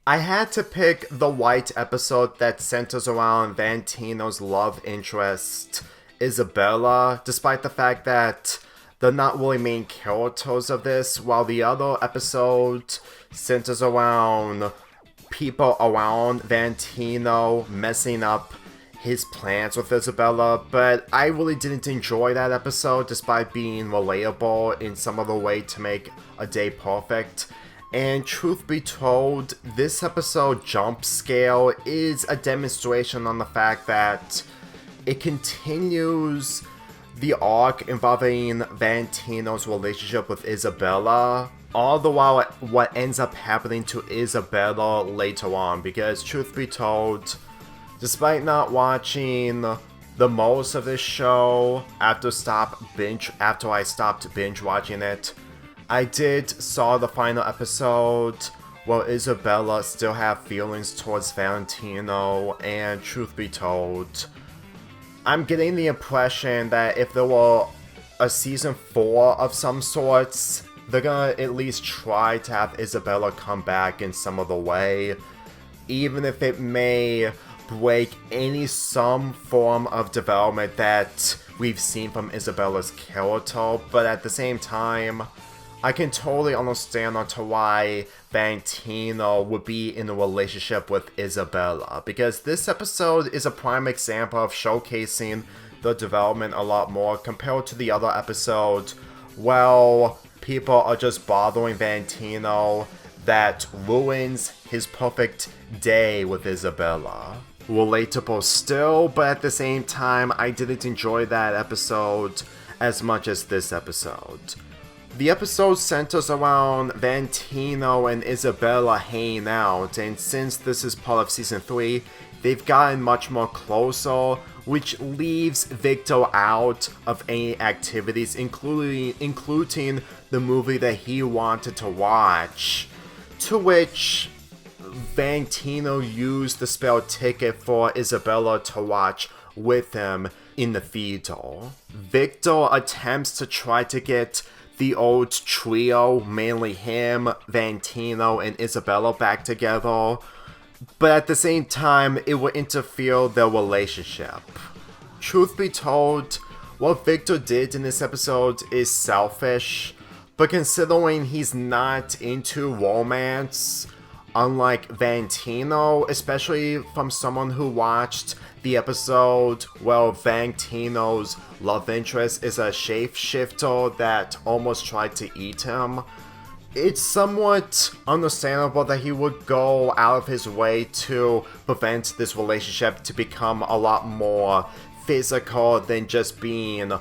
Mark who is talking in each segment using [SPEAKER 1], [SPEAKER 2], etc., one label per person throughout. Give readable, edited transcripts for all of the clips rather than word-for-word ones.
[SPEAKER 1] I had to pick the white episode that centers around Valentino's love interest, Isabella, despite the fact that they're not really main characters of this, while the other episode centers around people around Valentino messing up his plans with Isabella, but I really didn't enjoy that episode despite being relatable in some other way to make a day perfect. And truth be told, this episode jump scale is a demonstration on the fact that it continues the arc involving Valentino's relationship with Isabella, all the while what ends up happening to Isabella later on, because truth be told, despite not watching the most of this show after I stopped binge watching it, I did saw the final episode where Isabella still have feelings towards Valentino, and truth be told, I'm getting the impression that if there were a season 4 of some sorts, they're gonna at least try to have Isabella come back in some other way, even if it may break some form of development that we've seen from Isabella's character, but at the same time, I can totally understand onto why Valentino would be in a relationship with Isabella, because this episode is a prime example of showcasing the development a lot more compared to the other episode. Well, people are just bothering Valentino that ruins his perfect day with Isabella. Relatable still, but at the same time, I didn't enjoy that episode as much as this episode. The episode centers around Valentino and Isabella hanging out, and since this is part of Season 3, they've gotten much more closer, which leaves Victor out of any activities, including the movie that he wanted to watch, to which Valentino used the spare ticket for Isabella to watch with him in the theater. Victor attempts to try to get the old trio, mainly him, Valentino, and Isabella, back together, but at the same time, it will interfere their relationship. Truth be told, what Victor did in this episode is selfish, but considering he's not into romance, unlike Valentino, especially from someone who watched the episode where Valentino's love interest is a shapeshifter that almost tried to eat him, it's somewhat understandable that he would go out of his way to prevent this relationship to become a lot more physical than just being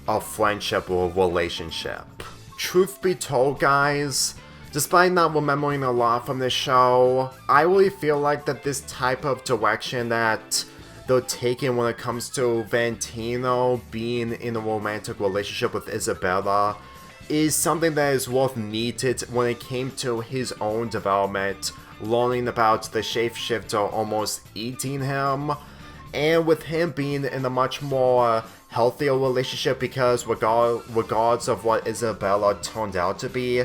[SPEAKER 1] a friendship or a relationship. Truth be told, guys, despite not remembering a lot from this show, I really feel like that this type of direction that they're taking when it comes to Valentino being in a romantic relationship with Isabella is something that is worth needed when it came to his own development, learning about the shapeshifter almost eating him, and with him being in a much more healthier relationship because regardless of what Isabella turned out to be,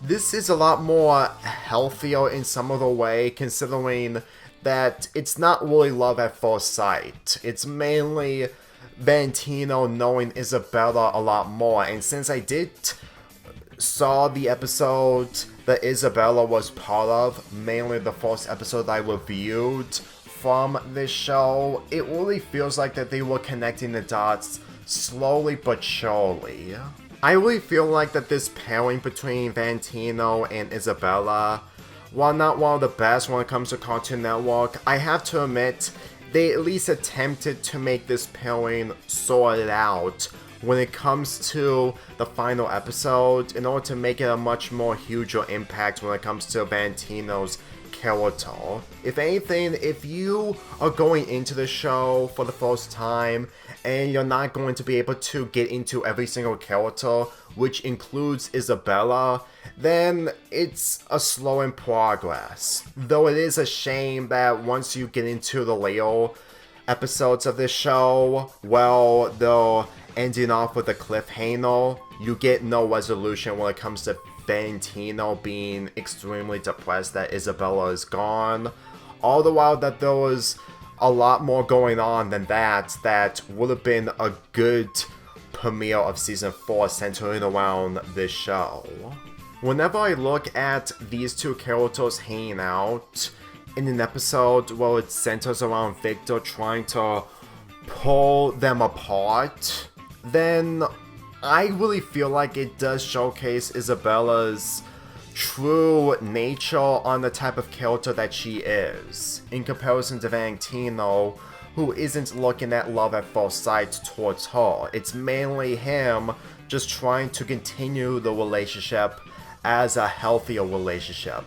[SPEAKER 1] this is a lot more healthier in some other way, considering that it's not really love at first sight. It's mainly Valentino knowing Isabella a lot more, and since I did saw the episode that Isabella was part of, mainly the first episode I reviewed from this show, it really feels like that they were connecting the dots slowly but surely. I really feel like that this pairing between Valentino and Isabella, while not one of the best when it comes to Cartoon Network, I have to admit, they at least attempted to make this pairing sorted out when it comes to the final episode in order to make it a much more huger impact when it comes to Valentino's character. If anything, if you are going into the show for the first time and you're not going to be able to get into every single character, which includes Isabella, then it's a slow in progress. Though it is a shame that once you get into the later episodes of this show, well, they're ending off with a cliffhanger. You get no resolution when it comes to Valentino being extremely depressed that Isabella is gone. All the while that there was a lot more going on than that would have been a good premiere of season 4 centering around this show. Whenever I look at these two characters hanging out in an episode where it centers around Victor trying to pull them apart, then I really feel like it does showcase Isabella's true nature on the type of character that she is, in comparison to Valentino, who isn't looking at love at first sight towards her. It's mainly him just trying to continue the relationship as a healthier relationship.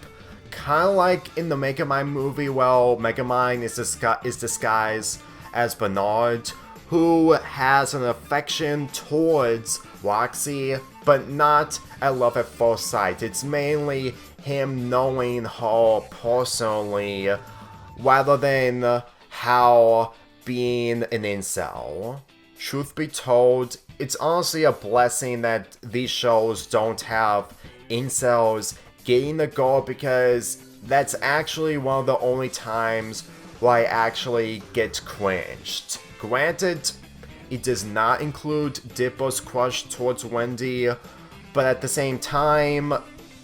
[SPEAKER 1] Kind of like in the Megamind movie, well, Megamind is disguised as Bernard, who has an affection towards Roxy, but not a love at first sight. It's mainly him knowing her personally, rather than how being an incel. Truth be told, it's honestly a blessing that these shows don't have incels getting the goal, because that's actually one of the only times where I actually get cringed. Granted, it does not include Dipper's crush towards Wendy, but at the same time,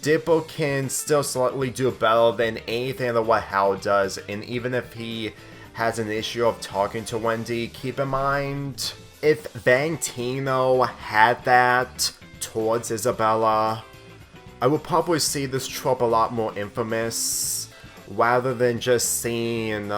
[SPEAKER 1] Dipper can still slightly do better than anything that what Hal does, and even if he has an issue of talking to Wendy, keep in mind, if Valentino had that towards Isabella, I would probably see this trope a lot more infamous, rather than just seeing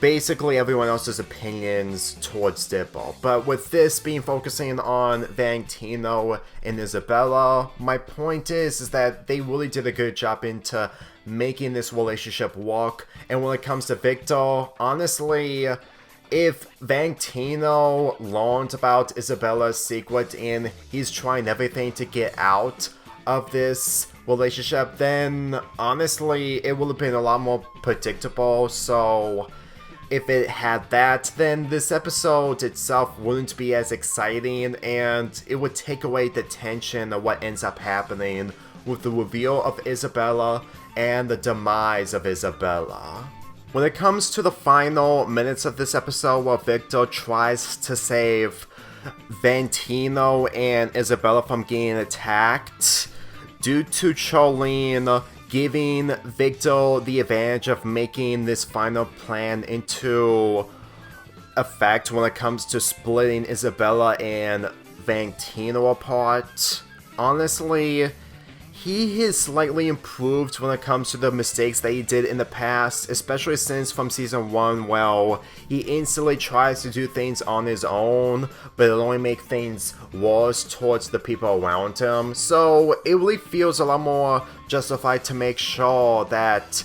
[SPEAKER 1] basically everyone else's opinions towards Dipper. But with this being focusing on Valentino and Isabella, my point is that they really did a good job into making this relationship work. And when it comes to Victor, honestly, if Valentino learned about Isabella's secret and he's trying everything to get out of this relationship, then honestly it would have been a lot more predictable. So if it had that, then this episode itself wouldn't be as exciting, and it would take away the tension of what ends up happening with the reveal of Isabella and the demise of Isabella. When it comes to the final minutes of this episode where Victor tries to save Valentino and Isabella from getting attacked, due to Charlene giving Victor the advantage of making this final plan into effect when it comes to splitting Isabella and Valentino apart, honestly, he has slightly improved when it comes to the mistakes that he did in the past, especially since from season 1, well, he instantly tries to do things on his own, but it'll only make things worse towards the people around him. So it really feels a lot more justified to make sure that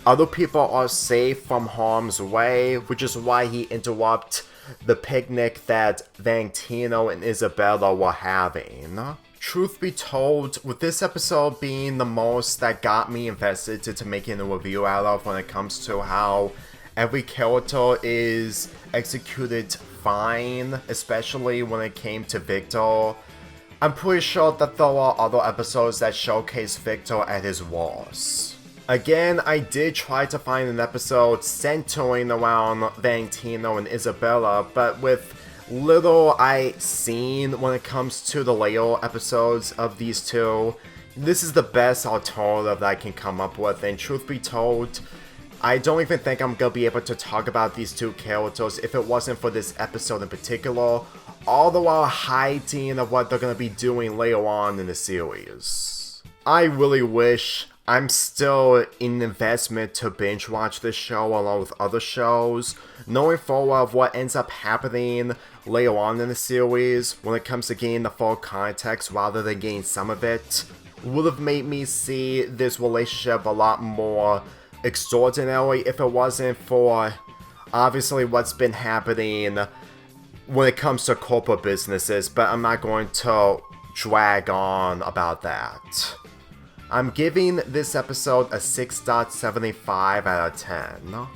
[SPEAKER 1] other people are safe from harm's way, which is why he interrupted the picnic that Valentino and Isabella were having. Truth be told, with this episode being the most that got me invested into making a review out of when it comes to how every character is executed fine, especially when it came to Victor, I'm pretty sure that there are other episodes that showcase Victor at his worst. Again, I did try to find an episode centering around Valentino and Isabella, but with little I seen when it comes to the later episodes of these two, this is the best alternative that I can come up with, and truth be told, I don't even think I'm gonna be able to talk about these two characters if it wasn't for this episode in particular, all the while hiding of what they're gonna be doing later on in the series. I really wish I'm still in investment to binge watch this show along with other shows, knowing full well of what ends up happening later on in the series when it comes to getting the full context rather than getting some of it, would have made me see this relationship a lot more extraordinary if it wasn't for obviously what's been happening when it comes to corporate businesses, but I'm not going to drag on about that. I'm giving this episode a 6.75 out of 10.